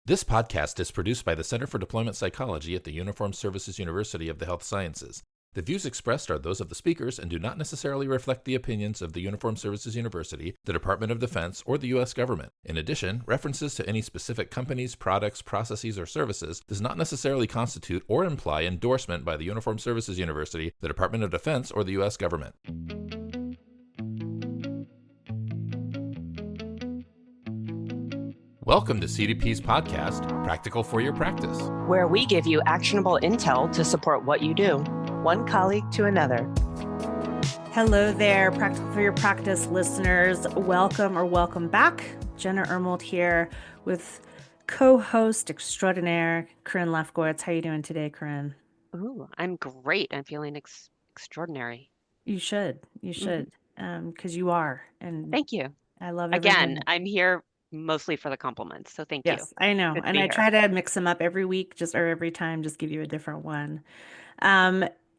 This podcast is produced by the Center for Deployment Psychology at the Uniformed Services University of the Health Sciences. The views expressed are those of the speakers and do not necessarily reflect the opinions of the Uniformed Services University, the Department of Defense, or the U.S. government. In addition, references to any specific companies, products, processes, or services does not necessarily constitute or imply endorsement by the Uniformed Services University, the Department of Defense, or the U.S. government. Welcome to CDP's podcast, Practical for Your Practice, where we give you actionable intel to support what you do, one colleague to another. Hello there, Practical for Your Practice listeners. Welcome back. Jenna Ermold here with co-host extraordinaire, Corinne Lefkowitz. How are you doing today, Corinne? Ooh, I'm great. I'm feeling extraordinary. You should, because you are. And thank you. I love every Again, minute. I'm here mostly for the compliments, so thank you. Yes, I know. Good to And be I here. try to mix them up every week, or every time, just give you a different one.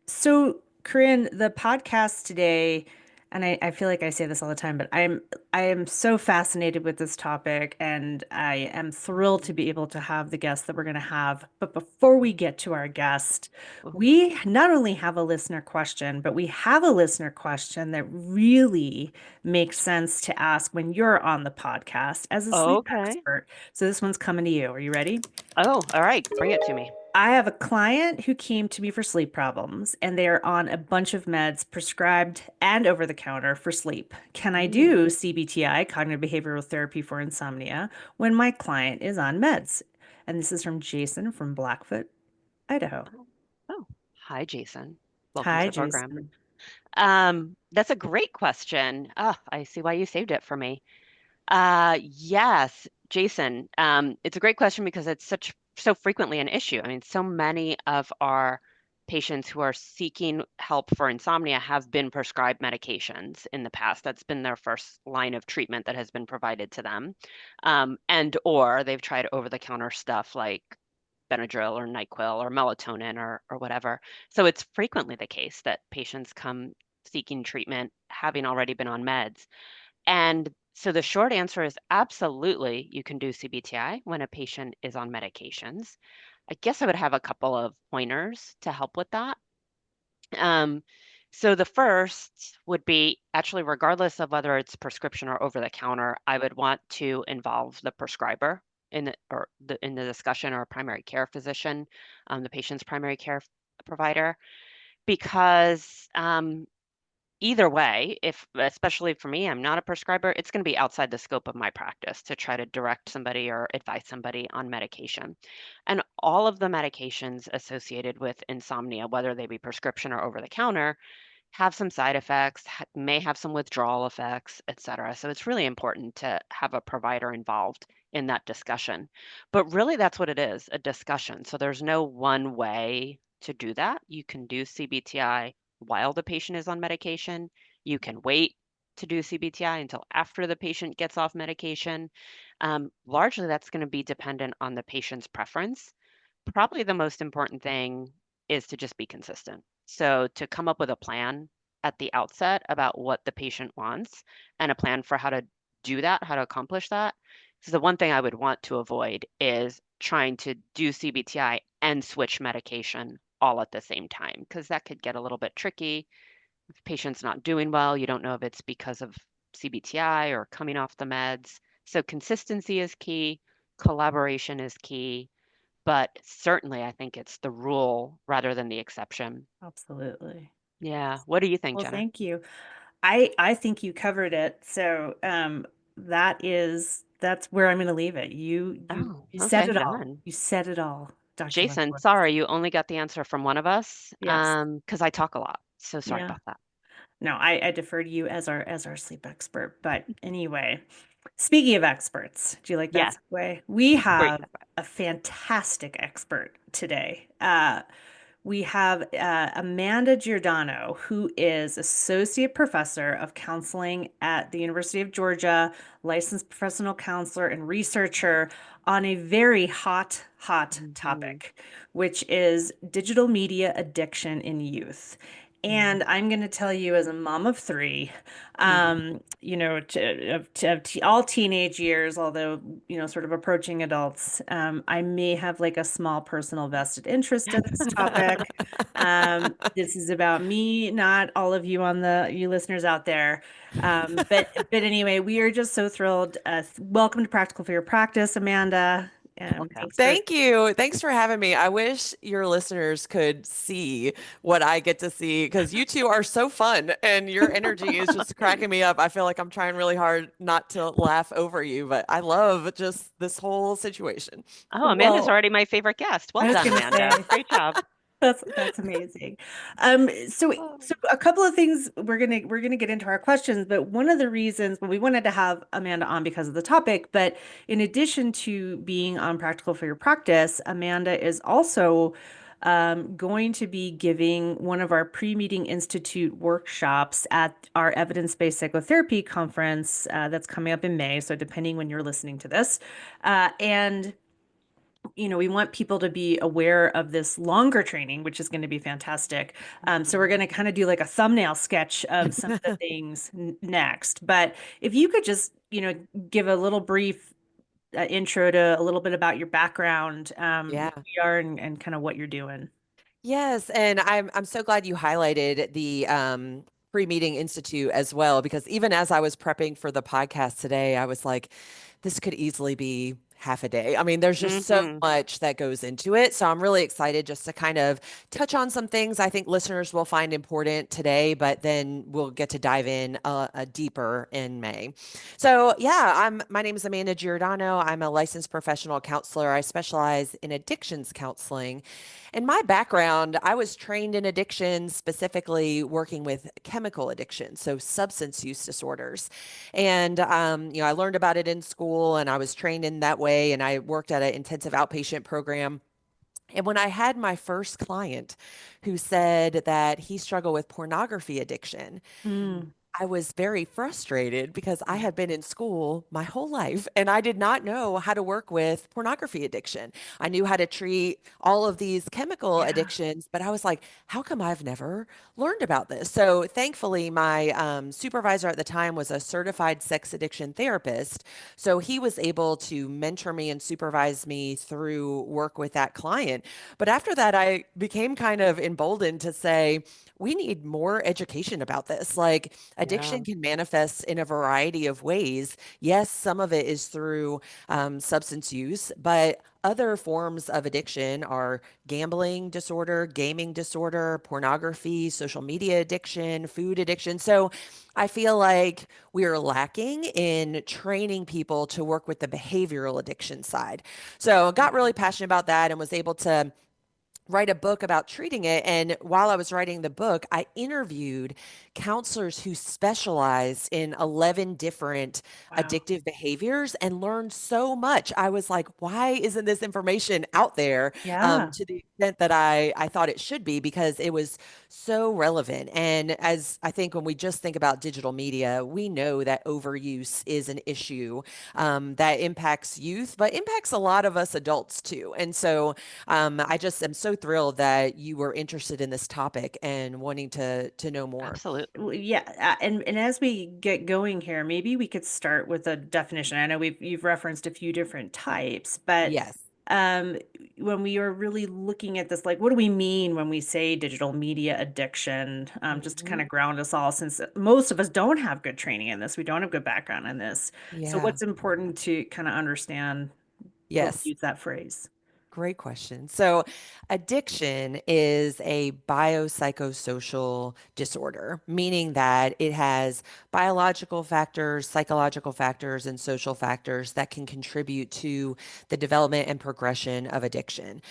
So Corinne, the podcast today, and I feel like I say this all the time, but I am so fascinated with this topic, and I am thrilled to be able to have the guest that we're going to have. But before we get to our guest, we not only have a listener question, but we have a listener question that really makes sense to ask when you're on the podcast as a sleep expert. So this one's coming to you. Are you ready? Oh, all right. Bring it to me. I have a client who came to me for sleep problems, and they are on a bunch of meds prescribed and over the counter for sleep. Can I do CBTI, cognitive behavioral therapy for insomnia, when my client is on meds? And this is from Jason from Blackfoot, Idaho. Oh, hi, Jason. Welcome Hi, to the program. Jason. That's a great question. Oh, I see why you saved it for me. Yes, Jason. It's a great question because it's so frequently an issue. I mean, so many of our patients who are seeking help for insomnia have been prescribed medications in the past. That's been their first line of treatment that has been provided to them. Or they've tried over-the-counter stuff like Benadryl or NyQuil or melatonin or whatever. So it's frequently the case that patients come seeking treatment having already been on meds. And so the short answer is absolutely you can do CBTI when a patient is on medications. I guess I would have a couple of pointers to help with that. So the first would be actually, regardless of whether it's prescription or over the counter, I would want to involve the prescriber in the discussion, or a primary care physician, the patient's primary care provider, because either way, especially for me, I'm not a prescriber, it's going to be outside the scope of my practice to try to direct somebody or advise somebody on medication. And all of the medications associated with insomnia, whether they be prescription or over the counter, have some side effects, may have some withdrawal effects, et cetera. So it's really important to have a provider involved in that discussion. But really, that's what it is, a discussion. So there's no one way to do that. You can do CBTI while the patient is on medication. You can wait to do CBTI until after the patient gets off medication. Largely, that's going to be dependent on the patient's preference. Probably the most important thing is to just be consistent. So to come up with a plan at the outset about what the patient wants and a plan for how to do that, how to accomplish that. So the one thing I would want to avoid is trying to do CBTI and switch medication all at the same time, because that could get a little bit tricky. If the patient's not doing well, you don't know if it's because of CBTI or coming off the meds. So consistency is key, collaboration is key, but certainly I think it's the rule rather than the exception. Absolutely. Yeah. What do you think, Well, Jenna? thank you. I think you covered it. So that's where I'm going to leave it. You said Okay, it all. done. You said it all, Dr. Jason, Lefkowitz. sorry, you only got the answer from one of us. Yes. Because I talk a lot. So sorry Yeah. about that. No, I defer to you as our sleep expert. But anyway, speaking of experts, do you like Yeah, that segue? We great. have a fantastic expert today. We have Amanda Giordano, who is Associate Professor of Counseling at the University of Georgia, licensed professional counselor and researcher on a very hot topic, which is digital media addiction in youth. And I'm going to tell you, as a mom of three, Mhm. all teenage years, although, sort of approaching adults, I may have like a small personal vested interest in this topic. This is about me, not all of you listeners out there. But anyway, we are just so thrilled. Welcome to Practical for Your Practice, Amanda. Welcome. Thanks for Thank you. Thanks for having me. I wish your listeners could see what I get to see because you two are so fun and your energy is just cracking me up. I feel like I'm trying really hard not to laugh over you, but I love just this whole situation. Oh, Amanda's well. already my favorite guest. Well I was done, gonna Amanda. say. Great job. That's amazing. So a couple of things we're gonna get into our questions, but one of the reasons well, we wanted to have Amanda on because of the topic, but in addition to being on Practical for Your Practice, Amanda is also going to be giving one of our pre-meeting institute workshops at our evidence-based psychotherapy conference that's coming up in May. So depending when you're listening to this, and we want people to be aware of this longer training, which is going to be fantastic. So we're Mhm. going to kind of do like a thumbnail sketch of some of the things next. But if you could just, give a little brief intro to a little bit about your background, Yeah. who you are and kind of what you're doing. Yes, and I'm so glad you highlighted the pre-meeting institute as well because even as I was prepping for the podcast today, I was like, this could easily be half a day. I mean, there's just so Mhm. much that goes into it. So I'm really excited just to kind of touch on some things I think listeners will find important today, but then we'll get to dive in deeper in May. So yeah, my name is Amanda Giordano. I'm a licensed professional counselor. I specialize in addictions counseling. In my background, I was trained in addiction, specifically working with chemical addiction, so substance use disorders. And, I learned about it in school and I was trained in that way. And I worked at an intensive outpatient program. And when I had my first client who said that he struggled with pornography addiction, Mm, I was very frustrated because I yeah. had been in school my whole life and I did not know how to work with pornography addiction. I knew how to treat all of these chemical Yeah. addictions, but I was like, how come I've never learned about this? So thankfully, my supervisor at the time was a certified sex addiction therapist. So he was able to mentor me and supervise me through work with that client. But after that, I became kind of emboldened to say, we need more education about this. Like, Yeah. addiction can manifest in a variety of ways. Yes, some of it is through substance use, but other forms of addiction are gambling disorder, gaming disorder, pornography, social media addiction, food addiction. So I feel like we are lacking in training people to work with the behavioral addiction side. So I got really passionate about that and was able to write a book about treating it. And while I was writing the book, I interviewed counselors who specialized in 11 different Wow. addictive behaviors and learned so much. I was like, why isn't this information out there Yeah. to the extent that I thought it should be? Because it was so relevant. And as I think when we just think about digital media, we know that overuse is an issue that impacts youth, but impacts a lot of us adults too. And so I just am so thrilled that you were interested in this topic and wanting to know more. Absolutely. Yeah, and as we get going here, maybe we could start with a definition. I know you've referenced a few different types, but Yes. um, when we are really looking at this, like, what do we mean when we say digital media addiction? Just to kind Mhm. of ground us all, since most of us don't have good training in this, we don't have good background in this. So, Yeah. what's important to kind of understand when we Yes. use that phrase? Great question. So, addiction is a biopsychosocial disorder, meaning that it has biological factors, psychological factors, and social factors that can contribute to the development and progression of addiction.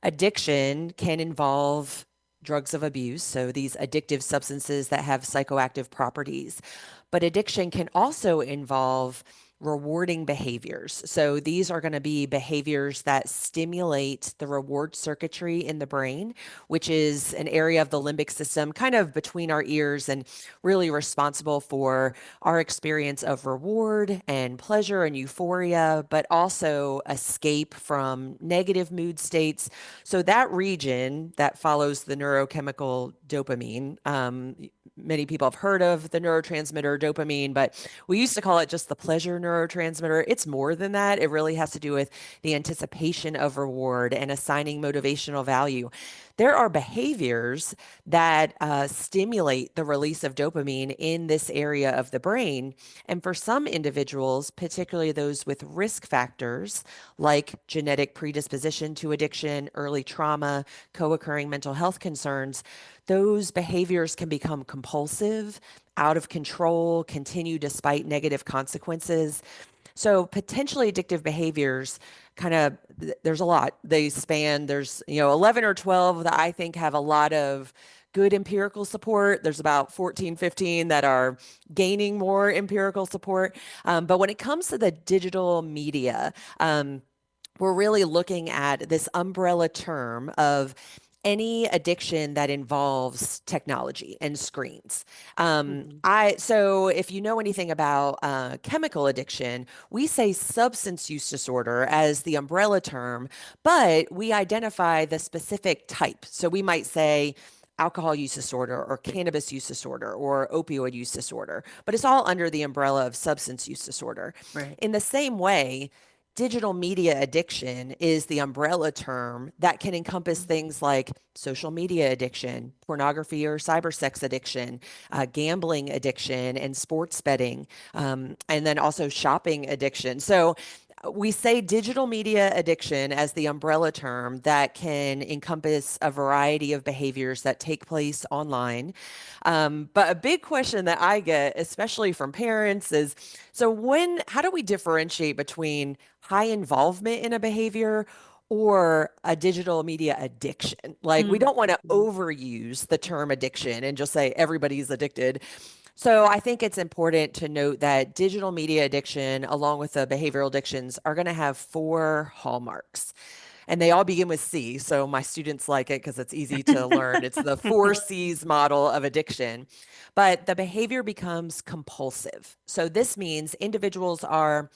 Addiction can involve drugs of abuse, so these addictive substances that have psychoactive properties. But addiction can also involve rewarding behaviors. So these are going to be behaviors that stimulate the reward circuitry in the brain, which is an area of the limbic system kind of between our ears and really responsible for our experience of reward and pleasure and euphoria, but also escape from negative mood states. So that region that follows the neurochemical dopamine, many people have heard of the neurotransmitter dopamine, but we used to call it just the pleasure neurotransmitter. It's more than that. It really has to do with the anticipation of reward and assigning motivational value. There are behaviors that stimulate the release of dopamine in this area of the brain. And for some individuals, particularly those with risk factors like genetic predisposition to addiction, early trauma, co occurring mental health concerns, those behaviors can become compulsive, out of control, continue despite negative consequences. So potentially addictive behaviors kind of, there's a lot. They span, there's, 11 or 12 that I think have a lot of good empirical support. There's about 14, 15 that are gaining more empirical support. But when it comes to the digital media, we're really looking at this umbrella term of any addiction that involves technology and screens. So if you know anything about chemical addiction, we say substance use disorder as the umbrella term, but we identify the specific type. So we might say alcohol use disorder or cannabis use disorder or opioid use disorder, but it's all under the umbrella of substance use disorder. Right. In the same way, digital media addiction is the umbrella term that can encompass things like social media addiction, pornography or cybersex addiction, gambling addiction, and sports betting, and then also shopping addiction. So we say digital media addiction as the umbrella term that can encompass a variety of behaviors that take place online. But a big question that I get, especially from parents, is how do we differentiate between high involvement in a behavior or a digital media addiction? Like, we don't want to overuse the term addiction and just say everybody's addicted. So I think it's important to note that digital media addiction, along with the behavioral addictions, are going to have 4 hallmarks. And they all begin with C. So my students like it because it's easy to learn. It's the 4 C's model of addiction. But the behavior becomes compulsive. So this means individuals are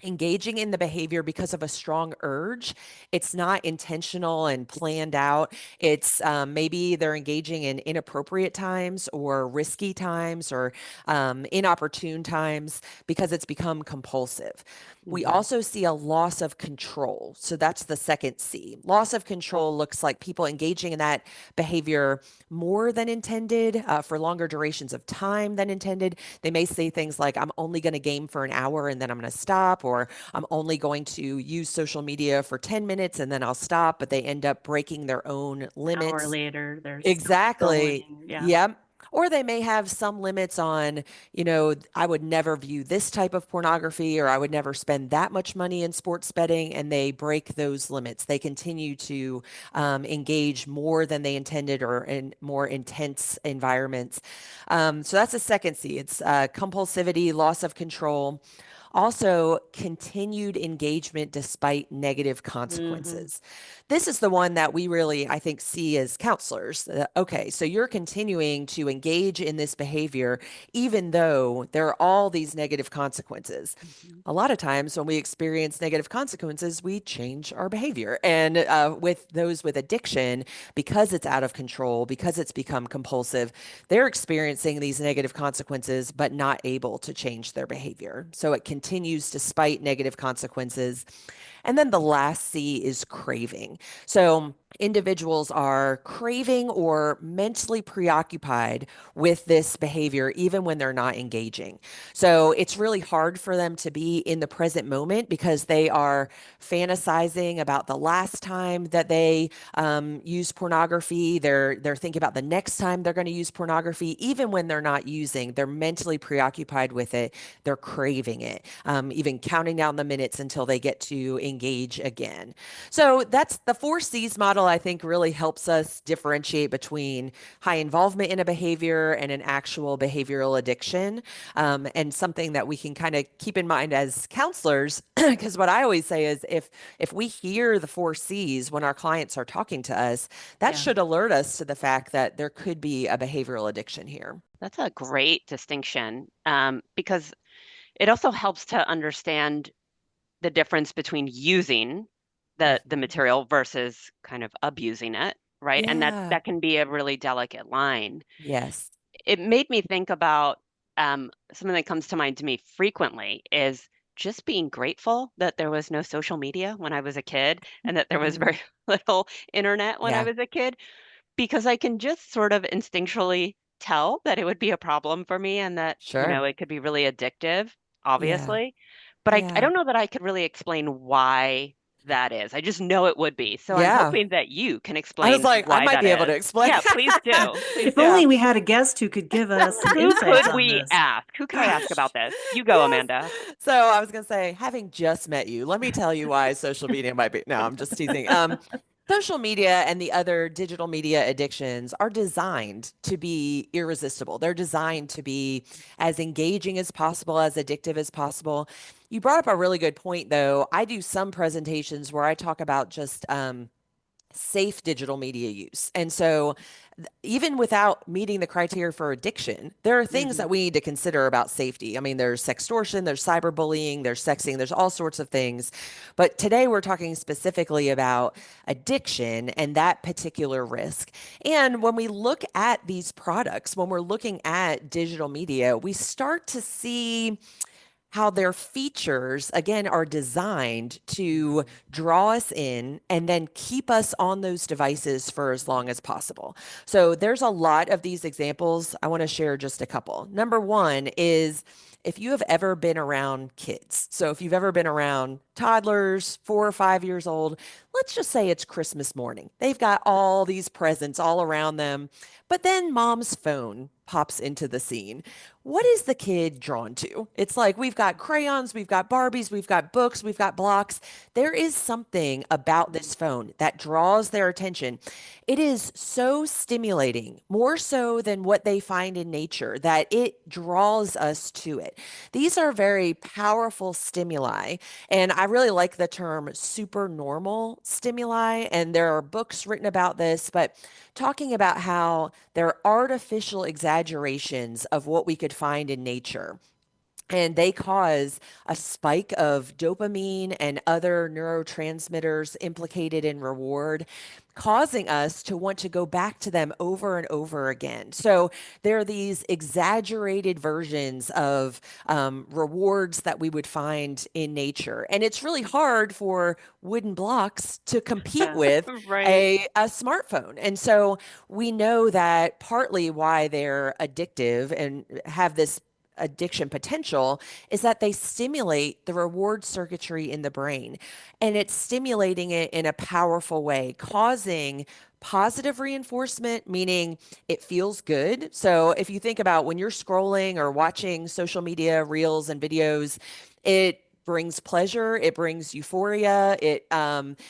engaging in the behavior because of a strong urge. It's not intentional and planned out. It's maybe they're engaging in inappropriate times or risky times or inopportune times because it's become compulsive. We also see a loss of control. So that's the second C. Loss of control looks like people engaging in that behavior more than intended, for longer durations of time than intended. They may say things like, I'm only going to game for an hour and then I'm going to stop, or I'm only going to use social media for 10 minutes and then I'll stop, but they end up breaking their own limits. An hour later, they're Exactly. scrolling. Yeah. Yep. Or they may have some limits on, I would never view this type of pornography, or I would never spend that much money in sports betting, and they break those limits. They continue to engage more than they intended or in more intense environments. So that's the second C. It's compulsivity, loss of control. Also, continued engagement despite negative consequences. This is the one that we really, I think, see as counselors. Okay, so you're continuing to engage in this behavior, even though there are all these negative consequences. A lot of times when we experience negative consequences, we change our behavior. And with those with addiction, because it's out of control, because it's become compulsive, they're experiencing these negative consequences, but not able to change their behavior. So it continues despite negative consequences. And then the last C is craving. So individuals are craving or mentally preoccupied with this behavior, even when they're not engaging. So it's really hard for them to be in the present moment because they are fantasizing about the last time that they used pornography. They're thinking about the next time they're going to use pornography. Even when they're not using, they're mentally preoccupied with it. They're craving it, even counting down the minutes until they get to engage again. So that's the 4 C's model, I think really helps us differentiate between high involvement in a behavior and an actual behavioral addiction. And something that we can kind of keep in mind as counselors, because what I always say is if we hear the 4 C's when our clients are talking to us, that should alert us to the fact that there could be a behavioral addiction here. That's a great distinction, because it also helps to understand the difference between using the material versus kind of abusing it, right? And Yeah. that can be a really delicate line. Yes. It made me think about something that comes to mind to me frequently is just being grateful that there was no social media when I was a kid and that there was very little internet when I Yeah. was a kid, because I can just sort of instinctually tell that it would be a problem for me and that, Sure. it could be really addictive, Yeah. obviously. But I Yeah. don't know that I could really explain why that is. I just know it would be. So I'm Yeah. hoping that you can I was explain like, I why might that be able to is. explain. Yeah, please do. Please If do. only we had a guest who could give us some Who insights could on we this. ask? Who could I ask about this? You go, Yes. Amanda. So I was going to say, having just met you, let me tell you why social media might be. No, I'm just teasing. Social media and the other digital media addictions are designed to be irresistible. They're designed to be as engaging as possible, as addictive as possible. You brought up a really good point, though. I do some presentations where I talk about just safe digital media use. And so, even without meeting the criteria for addiction, there are things that we need to consider about safety. I mean, there's sextortion, there's cyberbullying, there's sexting, there's all sorts of things. But today we're talking specifically about addiction and that particular risk. And when we look at these products, when we're looking at digital media, we start to see how their features, again, are designed to draw us in and then keep us on those devices for as long as possible. So there's a lot of these examples. I want to share just a couple. Number one is if you have ever been around kids. So if you've ever been around toddlers, 4 or 5 years old, let's just say it's Christmas morning. They've got all these presents all around them, but then mom's phone pops into the scene. What is the kid drawn to? It's like we've got crayons, we've got Barbies, we've got books, we've got blocks. There is something about this phone that draws their attention. It is so stimulating, more so than what they find in nature, that it draws us to it. These are very powerful stimuli. And I really like the term supernormal stimuli. And there are books written about this, but talking about how they're artificial exaggerations of what we could find in nature. And they cause a spike of dopamine and other neurotransmitters implicated in reward, causing us to want to go back to them over and over again. So there are these exaggerated versions of rewards that we would find in nature. And it's really hard for wooden blocks to compete with Right. a smartphone. And so we know that partly why they're addictive and have this addiction potential is that they stimulate the reward circuitry in the brain, and it's stimulating it in a powerful way, causing positive reinforcement, meaning it feels good. So if you think about when you're scrolling or watching social media reels and videos, it brings pleasure, it brings euphoria. It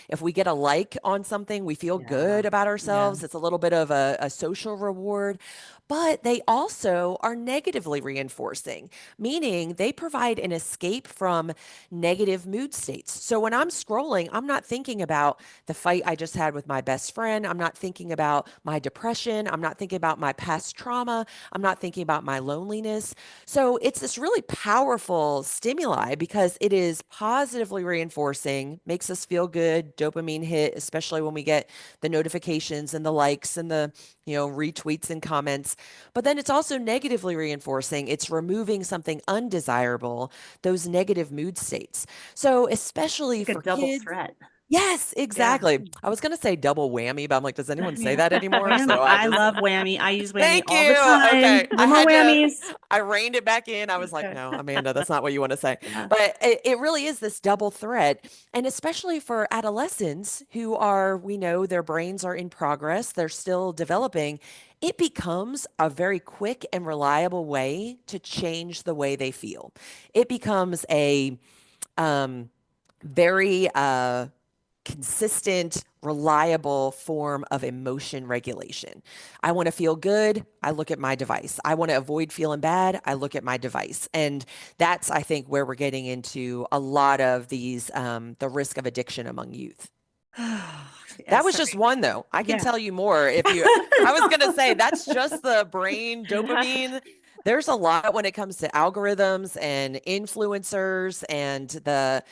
if we get a like on something, we feel good about ourselves. It's a little bit of a social reward. But they also are negatively reinforcing, meaning they provide an escape from negative mood states. So when I'm scrolling, I'm not thinking about the fight I just had with my best friend. I'm not thinking about my depression. I'm not thinking about my past trauma. I'm not thinking about my loneliness. So it's this really powerful stimuli because it is positively reinforcing, makes us feel good, dopamine hit, especially when we get the notifications and the likes and the retweets and comments. But then it's also negatively reinforcing. It's removing something undesirable, those negative mood states. So, especially Like a for double kids, threat. yes, Yeah. exactly. I was going to say double whammy, but I'm like, does anyone say Yeah. that anymore? Whammy. So I I just love whammy. I use whammy thank all the you. time. Okay. No more whammies. I reined it back in. I was like, Okay. no, Amanda, that's not what you want to say. Yeah. But it really is this double threat. And especially for adolescents who are, we know their brains are in progress, they're still developing, it becomes a very quick and reliable way to change the way they feel. It becomes a, um, very consistent, reliable form of emotion regulation. I want to feel good, I look at my device. I want to avoid feeling bad, I look at my device. And that's, I think, where we're getting into a lot of these, the risk of addiction among youth. Yeah, That was just sorry. one, though. I can Yeah. tell you more if you, I was going to say that's just the brain dopamine. There's a lot when it comes to algorithms and influencers and the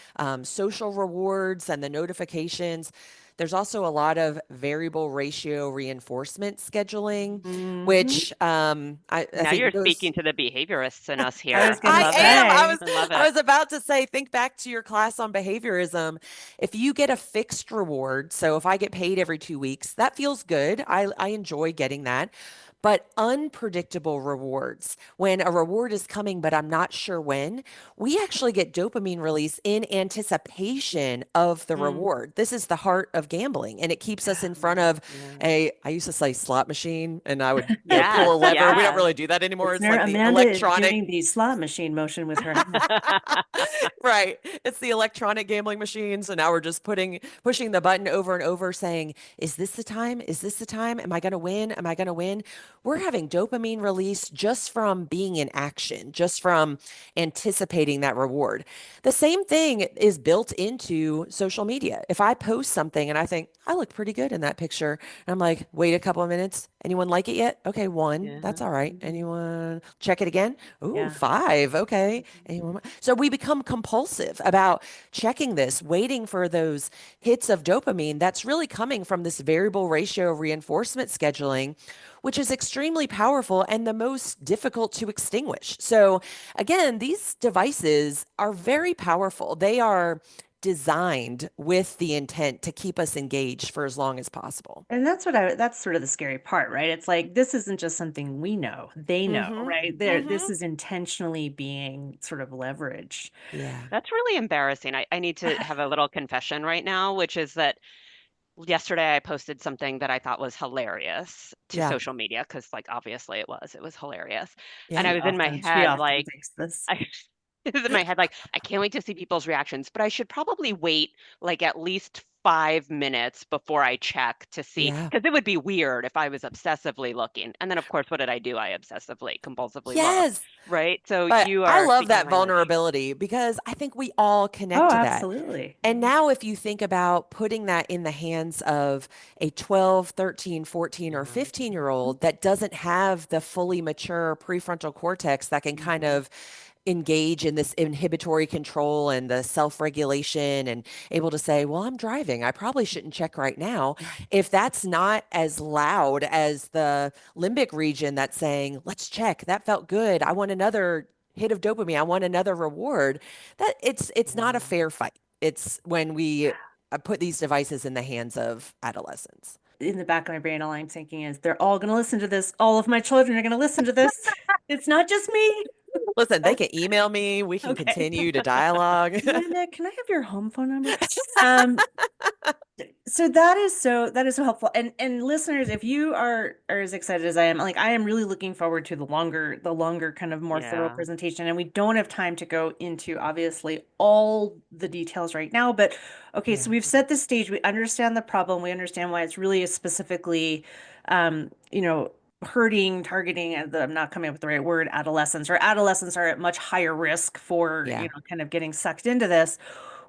social rewards and the notifications. There's also a lot of variable ratio reinforcement scheduling, Mhm. which I Now think you're goes. speaking to the behaviorists in us I was here. I gonna I love it. am. say. I love I it. was about to say, think back to your class on behaviorism. If you get a fixed reward, so if I get paid every 2 weeks, that feels good. I enjoy getting that. But unpredictable rewards, when a reward is coming, but I'm not sure when, we actually get dopamine release in anticipation of the Mm. reward. This is the heart of gambling, and it keeps us in front of Yeah. I used to say slot machine, and I would pull Yes, a lever. We don't yes. really do that anymore. It's Listener, like the Amanda is electronic. doing the slot machine motion with her hand. Right. It's the electronic gambling machine. So now we're just pushing the button over and over saying, is this the time? Is this the time? Am I going to win? Am I going to win? We're having dopamine release just from being in action, just from anticipating that reward. The same thing is built into social media. If I post something and I think I look pretty good in that picture, and I'm like, wait a couple of minutes. Anyone like it yet? Okay, one. Yeah. That's all right. Mhm. Anyone check it again? Ooh, Yeah. 5. Okay. Anyone? So we become compulsive about checking this, waiting for those hits of dopamine that's really coming from this variable ratio reinforcement scheduling, which is extremely powerful and the most difficult to extinguish. So again, these devices are very powerful. They are designed with the intent to keep us engaged for as long as possible. And that's sort of the scary part, right? It's like this isn't just something we know, they know, Mm-hmm. right? This Mm-hmm. is intentionally being sort of leveraged. Yeah. That's really embarrassing. I need to have a little confession right now, which is that yesterday I posted something that I thought was hilarious to Yeah. social media because, like, obviously it was hilarious. And Yeah. I was in my She head often like, thinks this. I it was in my head like, I can't wait to see people's reactions, but I should probably wait like at least 5 minutes before I check to see, Yeah. because it would be weird if I was obsessively looking. And then, of course, what did I do? I obsessively, compulsively looked, Yes. right? So But you I are love speaking that my language. vulnerability because I think we all connect Oh, to that. absolutely. And now, if you think about putting that in the hands of a 12, 13, 14, or Yeah. 15-year-old that doesn't have the fully mature prefrontal cortex that can kind Mhm. of engage in this inhibitory control and the self-regulation and able to say, well, I'm driving. I probably shouldn't check right now. If that's not as loud as the limbic region that's saying, let's check, that felt good. I want another hit of dopamine. I want another reward. That it's not a Yeah. fair fight. It's when we put these devices in the hands of adolescents. In the back of my brain, all I'm thinking is they're all going to listen to this. All of my children are going to listen to this. It's not just me. Listen, they can email me. We can Okay. continue to dialogue. Amanda, can I have your home phone number? Um, so that is so helpful. And listeners, if you are as excited as I am, like I am really looking forward to the longer kind of more thorough Yeah. presentation. And we don't have time to go into obviously all the details right now, but okay, so Yeah. we've set the stage, we understand the problem, we understand why it's really specifically you know, hurting, targeting, I'm not coming up with the right word, adolescents are at much higher risk for, Yeah. kind of getting sucked into this.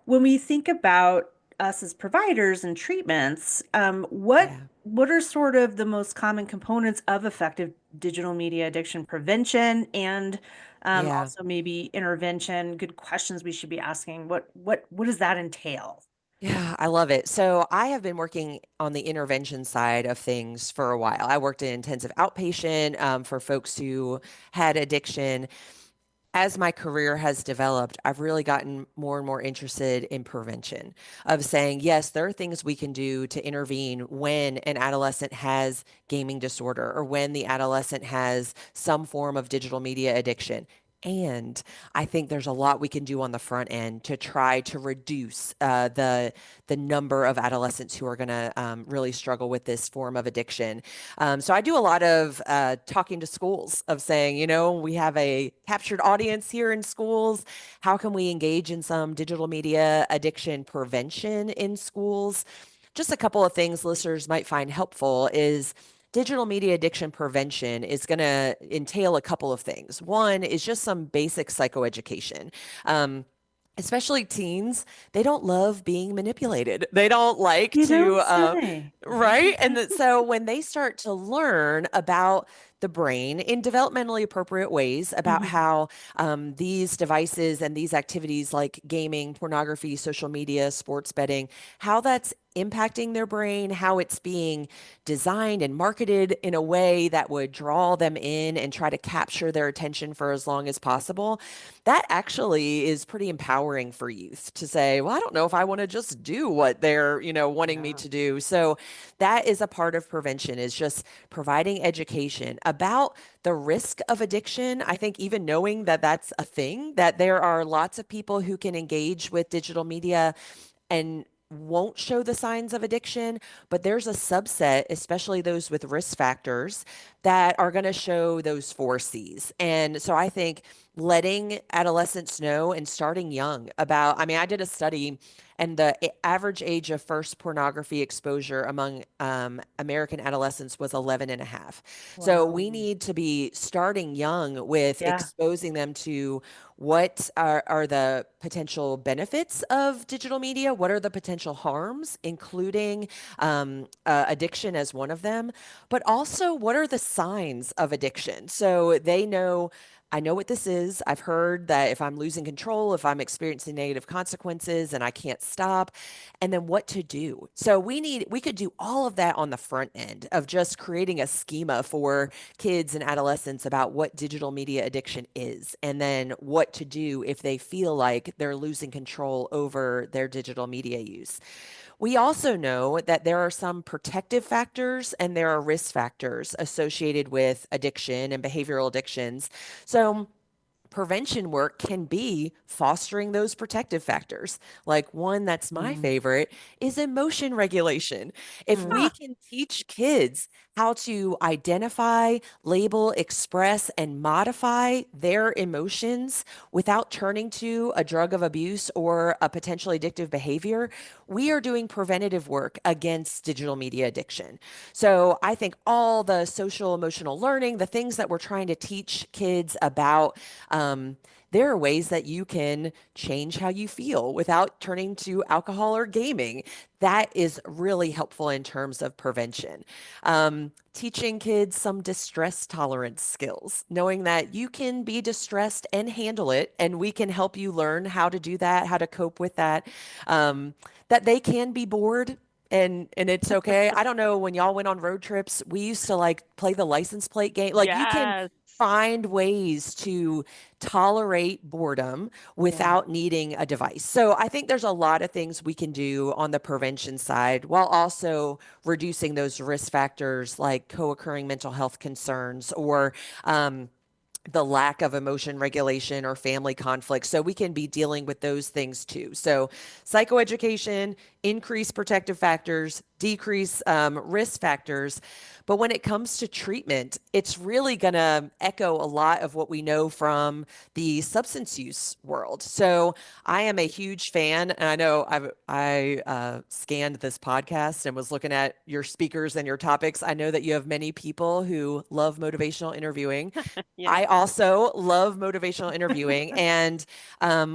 When we think about us as providers and treatments, Yeah. what are sort of the most common components of effective digital media addiction prevention and Yeah. also maybe intervention? Good questions we should be asking. What does that entail? Yeah, I love it. So I have been working on the intervention side of things for a while. I worked in intensive outpatient for folks who had addiction. As my career has developed, I've really gotten more and more interested in prevention of saying, yes, there are things we can do to intervene when an adolescent has gaming disorder or when the adolescent has some form of digital media addiction. And I think there's a lot we can do on the front end to try to reduce the number of adolescents who are going to really struggle with this form of addiction. So I do a lot of talking to schools of saying, we have a captured audience here in schools. How can we engage in some digital media addiction prevention in schools? Just a couple of things listeners might find helpful is digital media addiction prevention is going to entail a couple of things. One is just some basic psychoeducation. Especially teens, they don't love being manipulated. They don't like You to, don't say. right? And so when they start to learn about the brain in developmentally appropriate ways about how these devices and these activities like gaming, pornography, social media, sports betting, how that's impacting their brain, how it's being designed and marketed in a way that would draw them in and try to capture their attention for as long as possible. That actually is pretty empowering for youth to say, well, I don't know if I want to just do what they're, wanting me to do. So that is a part of prevention, is just providing education about the risk of addiction. I think even knowing that that's a thing, that there are lots of people who can engage with digital media and won't show the signs of addiction, but there's a subset, especially those with risk factors, that are going to show those 4 Cs. And so I think letting adolescents know and starting young about, I did a study, and the average age of first pornography exposure among American adolescents was 11 and a half. So we need to be starting young with exposing them to what are the potential benefits of digital media, what are the potential harms, including addiction as one of them, but also what are the signs of addiction. So they know, I know what this is. I've heard that if I'm losing control, if I'm experiencing negative consequences and I can't stop, and then what to do. So we could do all of that on the front end of just creating a schema for kids and adolescents about what digital media addiction is, and then what to do if they feel like they're losing control over their digital media use. We also know that there are some protective factors and there are risk factors associated with addiction and behavioral addictions. So prevention work can be fostering those protective factors. Like one that's my favorite is emotion regulation. If we can teach kids how to identify, label, express, and modify their emotions without turning to a drug of abuse or a potentially addictive behavior, we are doing preventative work against digital media addiction. So I think all the social emotional learning, the things that we're trying to teach kids about, there are ways that you can change how you feel without turning to alcohol or gaming. That is really helpful in terms of prevention. Teaching kids some distress tolerance skills, knowing that you can be distressed and handle it, and we can help you learn how to do that, how to cope with that. That they can be bored, and it's okay. I don't know, when y'all went on road trips, we used to like play the license plate game. Like you can find ways to tolerate boredom without needing a device. So I think there's a lot of things we can do on the prevention side while also reducing those risk factors like co-occurring mental health concerns or the lack of emotion regulation or family conflict. So we can be dealing with those things too. So psychoeducation, increase protective factors, decrease risk factors. But when it comes to treatment, it's really going to echo a lot of what we know from the substance use world. So I am a huge fan, and I know I scanned this podcast and was looking at your speakers and your topics. I know that you have many people who love motivational interviewing. I also love motivational interviewing, and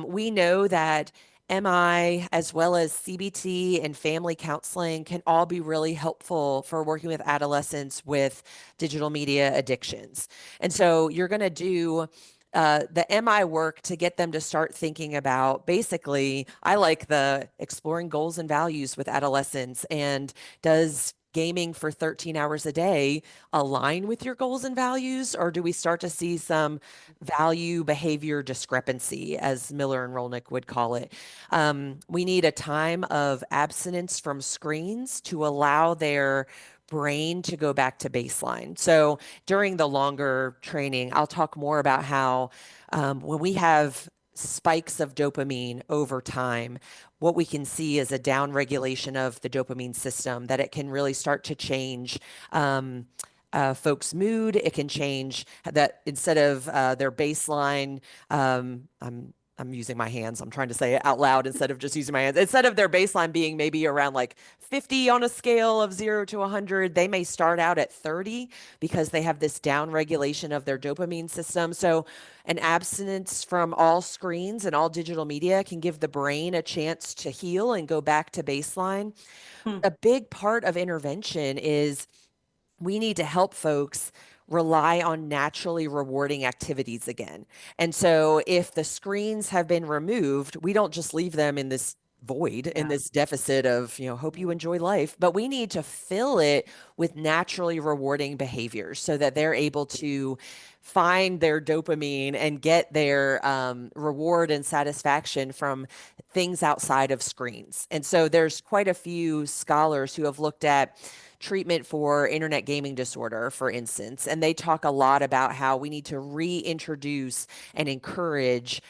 we know that MI, as well as CBT and family counseling, can all be really helpful for working with adolescents with digital media addictions. And so you're going to do the MI work to get them to start thinking about, basically, I like the exploring goals and values with adolescents, and does gaming for 13 hours a day align with your goals and values, or do we start to see some value behavior discrepancy, as Miller and Rolnick would call it? We need a time of abstinence from screens to allow their brain to go back to baseline. So during the longer training, I'll talk more about how when we have spikes of dopamine over time, what we can see is a downregulation of the dopamine system, that it can really start to change folks' mood. It can change that instead of their baseline, I'm using my hands. I'm trying to say it out loud instead of just using my hands. Instead of their baseline being maybe around like 50 on a scale of 0 to 100, they may start out at 30 because they have this down regulation of their dopamine system. So an abstinence from all screens and all digital media can give the brain a chance to heal and go back to baseline. Hmm. A big part of intervention is we need to help folks rely on naturally rewarding activities again. And so if the screens have been removed, we don't just leave them in this void, in this deficit of, hope you enjoy life, but we need to fill it with naturally rewarding behaviors so that they're able to find their dopamine and get their reward and satisfaction from things outside of screens. And so there's quite a few scholars who have looked at treatment for internet gaming disorder, for instance, and they talk a lot about how we need to reintroduce and encourage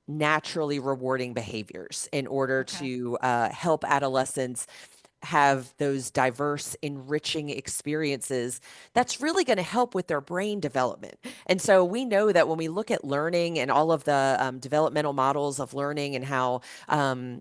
naturally rewarding behaviors in order to help adolescents have those diverse, enriching experiences that's really going to help with their brain development. And so we know that when we look at learning and all of the developmental models of learning and how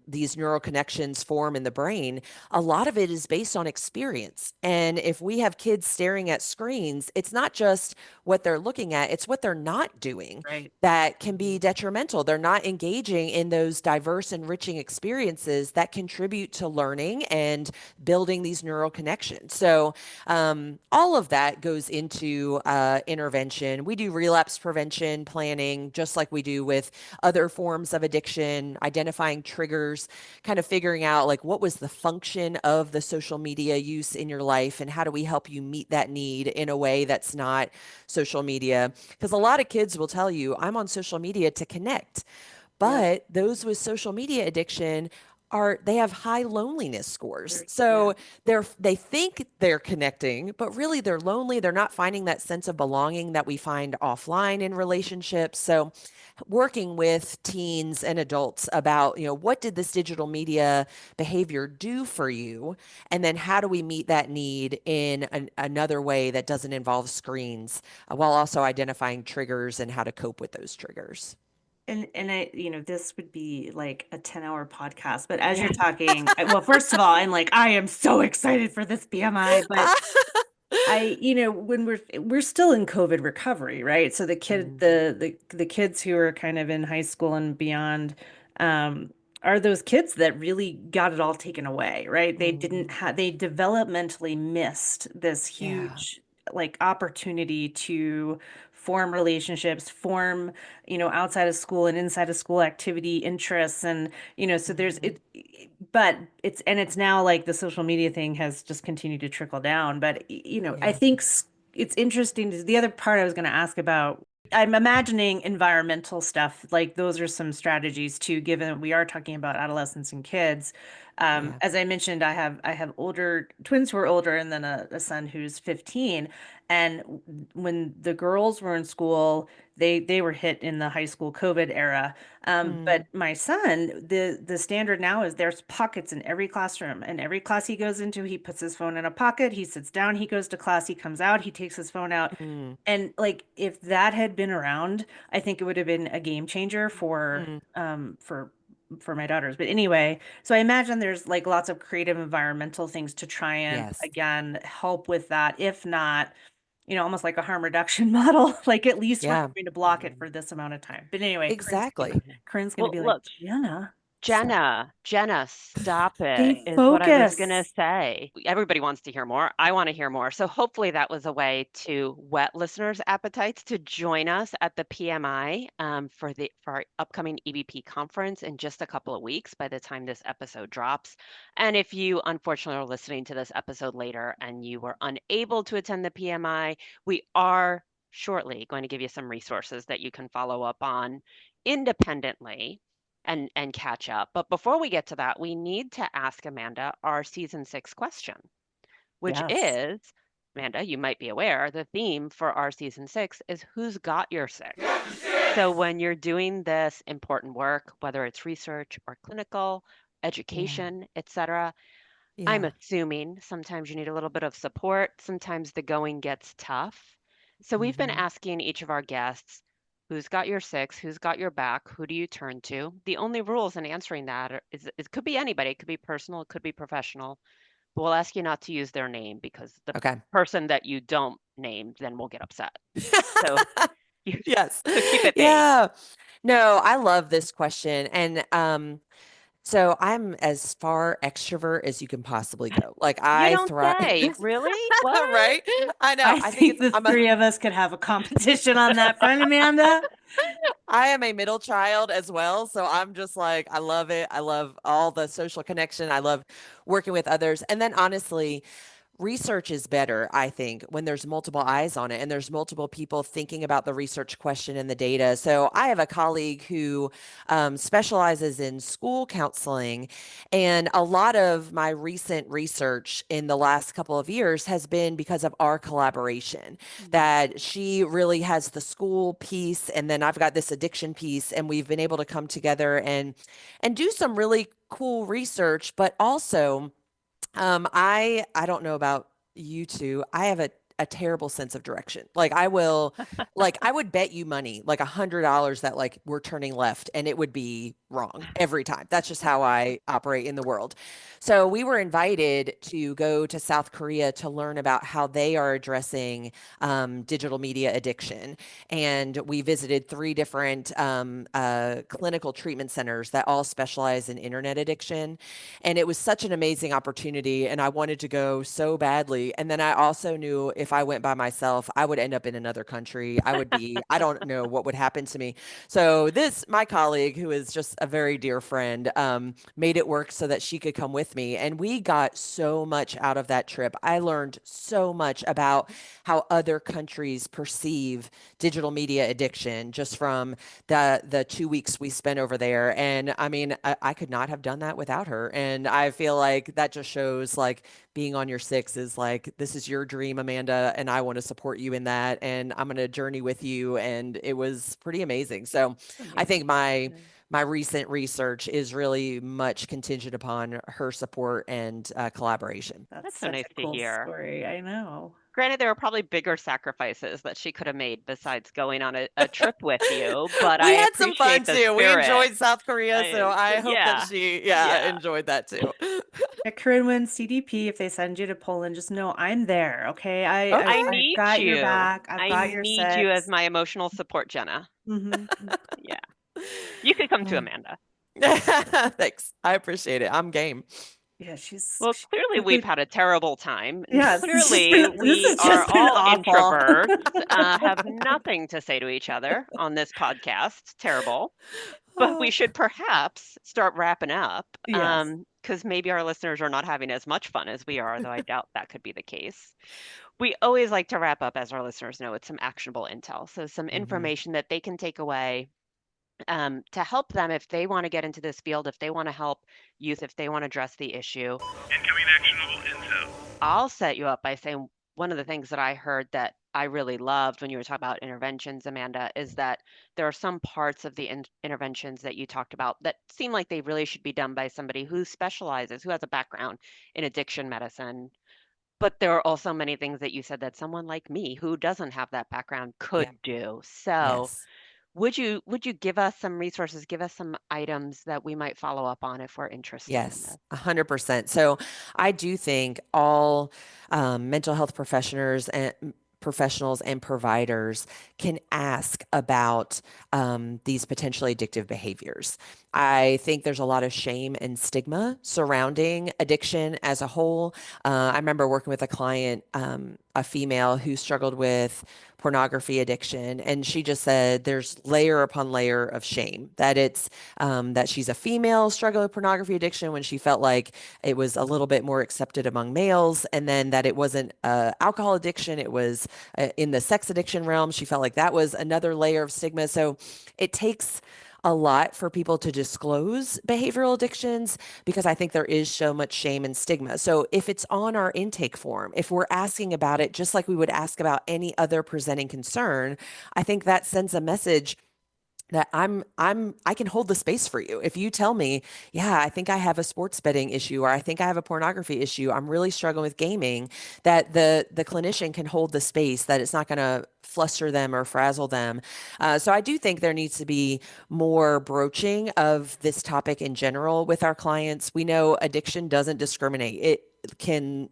these neural connections form in the brain, a lot of it is based on experience. And if we have kids staring at screens, it's not just what they're looking at, it's what they're not doing that can be detrimental. They're not engaging in those diverse, enriching experiences that contribute to learning and building these neural connections. So all of that goes into intervention. We do relapse prevention planning, just like we do with other forms of addiction, identifying triggers, kind of figuring out like what was the function of the social media use in your life and how do we help you meet that need in a way that's not social media. Because a lot of kids will tell you, I'm on social media to connect. But those with social media addiction they have high loneliness scores. So they think they're connecting, but really they're lonely. They're not finding that sense of belonging that we find offline in relationships. So working with teens and adults about, what did this digital media behavior do for you? And then how do we meet that need in another way that doesn't involve screens, while also identifying triggers and how to cope with those triggers. And I, this would be like a 10-hour podcast, but as you're talking, well, first of all, I'm like, I am so excited for this BMI, but when we're still in COVID recovery, right? So the kids who are kind of in high school and beyond, are those kids that really got it all taken away, right? They they developmentally missed this huge like opportunity to form relationships, form, outside of school and inside of school activity interests. And, so there's it, but it's now like the social media thing has just continued to trickle down. But, I think it's interesting. The other part I was going to ask about, I'm imagining environmental stuff. Like those are some strategies too, given that we are talking about adolescents and kids. As I mentioned, I have older twins who are older, and then a son who's 15. And when the girls were in school, they were hit in the high school COVID era. But my son, the standard now is there's pockets in every classroom, and every class he goes into, he puts his phone in a pocket, he sits down, he goes to class, he comes out, he takes his phone out. And like if that had been around, I think it would have been a game changer for my daughters. But anyway, so I imagine there's like lots of creative environmental things to try and again help with that. If not, almost like a harm reduction model, like at least we're going to block it for this amount of time. But anyway, Exactly. Corinne's gonna be like, Look, Jenna. Jenna, stop it, Stay is what I was going to focused. say. Everybody wants to hear more. I want to hear more. So hopefully that was a way to whet listeners' appetites to join us at the PMI for our upcoming EBP conference in just a couple of weeks by the time this episode drops. And if you unfortunately are listening to this episode later and you were unable to attend the PMI, we are shortly going to give you some resources that you can follow up on independently and catch up. But before we get to that, we need to ask Amanda our season 6 question, which Yes. is, Amanda, you might be aware, the theme for our season 6 is who's got your six? So when you're doing this important work, whether it's research or clinical, education, etc., I'm Yeah. assuming sometimes you need a little bit of support. Sometimes the going gets tough. So we've been asking each of our guests, who's got your six? Who's got your back? Who do you turn to? The only rules in answering that is it could be anybody. It could be personal. It could be professional. But we'll ask you not to use their name because the Okay. person that you don't name then will get upset. So Yes. so keep it vague. Yeah. No, I love this question. And so I'm as far extrovert as you can possibly go. Like You I don't thrive. say. Really? What? Right? I know. I I think think it's the I'm a three of us could have a competition on that front, Amanda. I am a middle child as well. So I'm just like, I love it. I love all the social connection. I love working with others. And then honestly, research is better, I think, when there's multiple eyes on it and there's multiple people thinking about the research question and the data. So I have a colleague who specializes in school counseling, and a lot of my recent research in the last couple of years has been because of our collaboration. That she really has the school piece, and then I've got this addiction piece, and we've been able to come together and do some really cool research, but also I don't know about you two. I have a terrible sense of direction. Like I will, like I would bet you money, like $100 that like we're turning left, and it would be wrong every time. That's just how I operate in the world. So we were invited to go to South Korea to learn about how they are addressing digital media addiction, and we visited three different clinical treatment centers that all specialize in internet addiction. And it was such an amazing opportunity. And I wanted to go so badly. And then I also knew if I went by myself, I would end up in another country. I don't know what would happen to me. So my colleague, who is just a very dear friend, made it work so that she could come with me. And we got so much out of that trip. I learned so much about how other countries perceive digital media addiction just from the 2 weeks we spent over there. And I mean, I could not have done that without her. And I feel like that just shows like being on your six is like, this is your dream, Amanda, and I want to support you in that. And I'm going to journey with you. And it was pretty amazing. So I think my recent research is really much contingent upon her support and collaboration. That's so such nice a to cool hear. story. I know. Granted, there were probably bigger sacrifices that she could have made besides going on a trip with you, but I We had some fun appreciate the too. We spirit. enjoyed South Korea, so I hope that Yeah, she, yeah. enjoyed that too. At Corinne CDP, if they send you to Poland, just know I'm there. Okay, Okay. I I've need got your you. back. I've I got your need you as six. my emotional support, Jenna. Hmm. Yeah. You could come to Oh, Amanda. Thanks. I appreciate it. I'm game. yeah, she's Well, clearly we've had a terrible time. And yes. clearly This we has are just been all awful. introverts, have nothing to say to each other on this podcast. Terrible. But we should perhaps start wrapping up Yes. because maybe our listeners are not having as much fun as we are, though I doubt that could be the case. We always like to wrap up, as our listeners know, with some actionable intel. So some information that they can take away to help them if they want to get into this field, if they want to help youth, if they want to address the issue. Incoming actionable intel. I'll set you up by saying one of the things that I heard that I really loved when you were talking about interventions, Amanda, is that there are some parts of the interventions that you talked about that seem like they really should be done by somebody who specializes, who has a background in addiction medicine. But there are also many things that you said that someone like me who doesn't have that background could Yeah. do. So Yes. would you give us some resources, give us some items that we might follow up on if we're interested in Yes, this? 100%. So I do think all mental health professionals and professionals and providers can ask about these potentially addictive behaviors. I think there's a lot of shame and stigma surrounding addiction as a whole. I remember working with a client, a female who struggled with pornography addiction, and she just said there's layer upon layer of shame that it's that she's a female struggling with pornography addiction when she felt like it was a little bit more accepted among males, and then that it wasn't alcohol addiction, it was in the sex addiction realm. She felt like that was another layer of stigma. So it takes a lot for people to disclose behavioral addictions because I think there is so much shame and stigma. So if it's on our intake form, if we're asking about it just like we would ask about any other presenting concern, I think that sends a message that I can hold the space for you. If you tell me, yeah, I think I have a sports betting issue, or I think I have a pornography issue, I'm really struggling with gaming, that the clinician can hold the space, that it's not going to fluster them or frazzle them. So I do think there needs to be more broaching of this topic in general with our clients. We know addiction doesn't discriminate. It can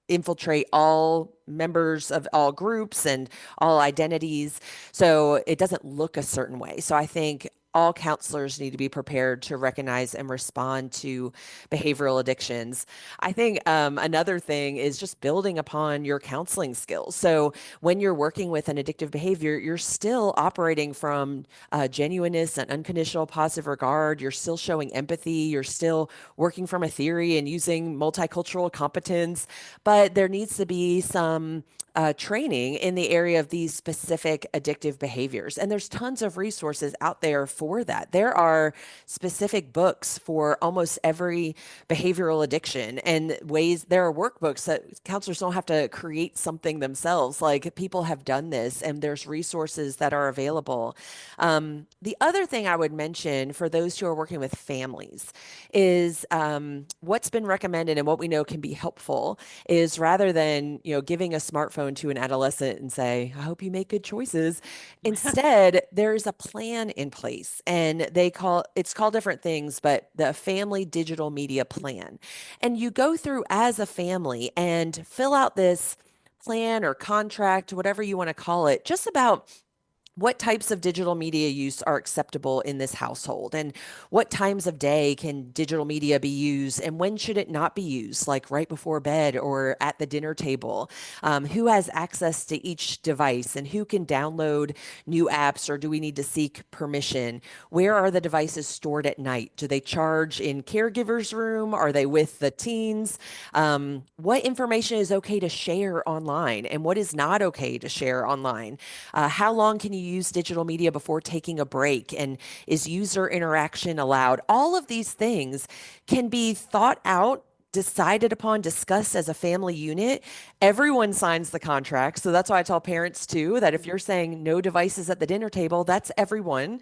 infiltrate all members of all groups and all identities. So it doesn't look a certain way. So I think all counselors need to be prepared to recognize and respond to behavioral addictions. I think another thing is just building upon your counseling skills. So when you're working with an addictive behavior, you're still operating from genuineness and unconditional positive regard. You're still showing empathy. You're still working from a theory and using multicultural competence. But there needs to be some training in the area of these specific addictive behaviors. And there's tons of resources out there for that. There are specific books for almost every behavioral addiction, and ways, there are workbooks that counselors don't have to create something themselves. Like, people have done this, and there's resources that are available. The other thing I would mention for those who are working with families is what's been recommended and what we know can be helpful is, rather than giving a smartphone to an adolescent and say, I hope you make good choices, instead there's a plan in place, and it's called different things, but the family digital media plan. And you go through as a family and fill out this plan or contract, whatever you want to call it, just about what types of digital media use are acceptable in this household, and what times of day can digital media be used, and when should it not be used, like right before bed or at the dinner table. Who has access to each device, and who can download new apps, or do we need to seek permission? Where are the devices stored at night? Do they charge in caregiver's room? Are they with the teens? What information is okay to share online, and what is not okay to share online? How long can you use digital media before taking a break? And is user interaction allowed? All of these things can be thought out, decided upon, discussed as a family unit. Everyone signs the contract. So that's why I tell parents too, that if you're saying no devices at the dinner table, that's everyone.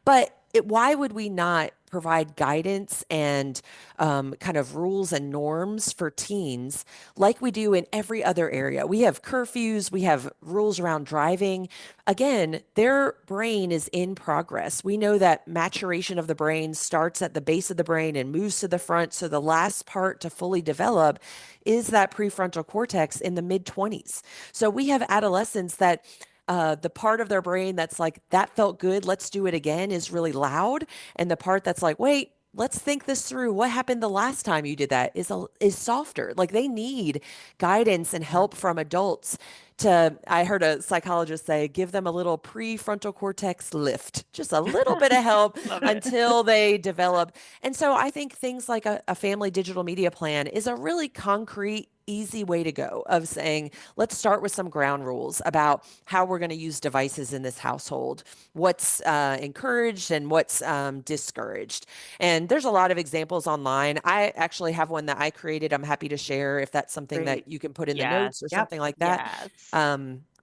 But why would we not provide guidance and kind of rules and norms for teens like we do in every other area? We have curfews, we have rules around driving. Again, their brain is in progress. We know that maturation of the brain starts at the base of the brain and moves to the front. So the last part to fully develop is that prefrontal cortex in the mid-20s. So we have adolescents that the part of their brain that's like, that felt good, let's do it again, is really loud. And the part that's like, wait, let's think this through. What happened the last time you did that is softer. Like, they need guidance and help from adults I heard a psychologist say, give them a little prefrontal cortex lift, just a little bit of help until they develop. And so I think things like a family digital media plan is a really concrete, easy way to go, of saying, let's start with some ground rules about how we're going to use devices in this household, what's encouraged and what's discouraged. And there's a lot of examples online. I actually have one that I created. I'm happy to share if that's something Great. that you can put in the Yes. notes or something like that. Yes.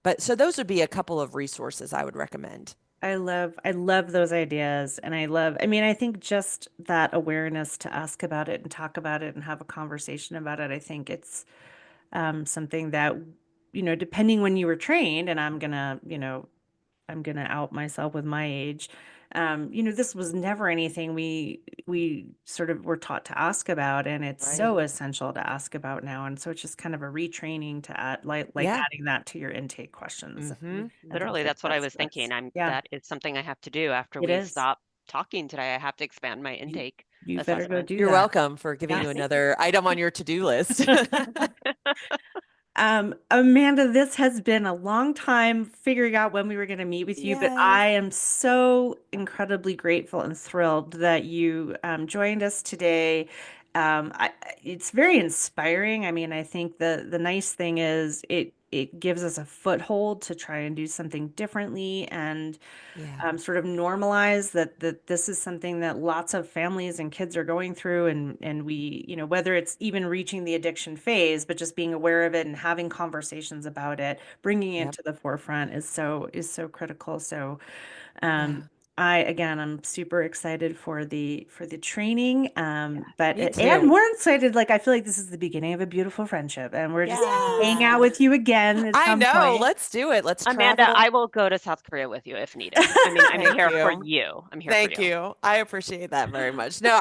But so those would be a couple of resources I would recommend. I love those ideas. And I mean, I think just that awareness to ask about it and talk about it and have a conversation about it, I think it's something that, depending when you were trained, and I'm gonna out myself with my age. this was never anything we sort of were taught to ask about, and it's so essential to ask about now. And so it's just kind of a retraining to add, like Yeah. adding that to your intake questions. Mhm. and Literally, things like that's what that. I was So that's- thinking. yeah, That is something I have to do after it we is. stop talking today. I have to expand my You, intake you better go assessment. do You're that. welcome for giving Yeah. you another item on your to-do list. Amanda, this has been a long time figuring out when we were going to meet with you, but I am so incredibly grateful and thrilled that you joined us today. It's very inspiring. I mean, I think the nice thing is it gives us a foothold to try and do something differently and Yeah. sort of normalize that this is something that lots of families and kids are going through, and we, whether it's even reaching the addiction phase, but just being aware of it and having conversations about it, bringing it Yep. to the forefront is so critical. So Yeah. I'm super excited for the training, but Me and too. more excited. Like I feel like this is the beginning of a beautiful friendship, and we're just hang out Yeah. with you again at I some know. point. Let's do it. Let's Amanda, travel. I will go to South Korea with you if needed. I mean, I'm Thank here for you. you. I'm here Thank for you. you. I appreciate that very much. No,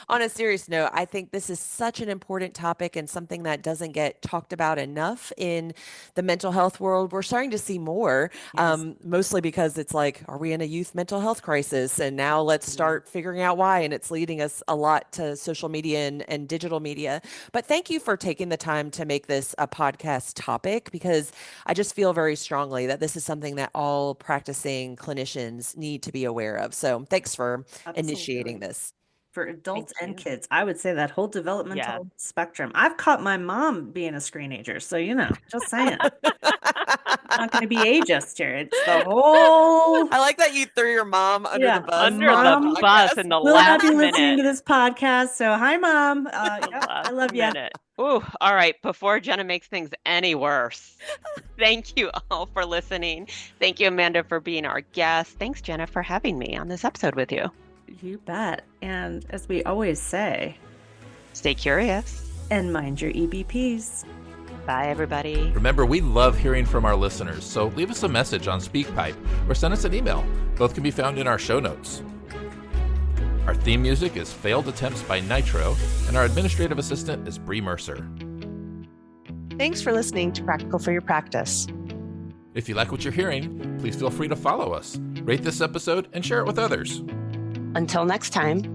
on a serious note, I think this is such an important topic and something that doesn't get talked about enough in the mental health world. We're starting to see more, Yes. mostly because it's like, are we in a youth mental health crisis? And now let's start figuring out why. And it's leading us a lot to social media and digital media. But thank you for taking the time to make this a podcast topic, because I just feel very strongly that this is something that all practicing clinicians need to be aware of. So thanks for initiating Absolutely. this. For adults Thank and you. kids, I would say that whole Yeah. developmental spectrum. I've caught my mom being a screenager, so just saying. Not going to be ageist here. It's the whole, I like that you threw your mom under the bus Under on the the Mom bus podcast. in the will not last be listening minute. to this podcast. So hi, Mom. The Yeah, I last love you. minute. Ooh, all right. Before Jenna makes things any worse, thank you all for listening. Thank you, Amanda, for being our guest. Thanks, Jenna, for having me on this episode with you. You bet. And as we always say, Stay curious. and mind your EBPs. Bye, everybody. Remember, we love hearing from our listeners, so leave us a message on SpeakPipe or send us an email. Both can be found in our show notes. Our theme music is Failed Attempts by Nitro, and our administrative assistant is Bree Mercer. Thanks for listening to Practical for Your Practice. If you like what you're hearing, please feel free to follow us, rate this episode, and share it with others. Until next time,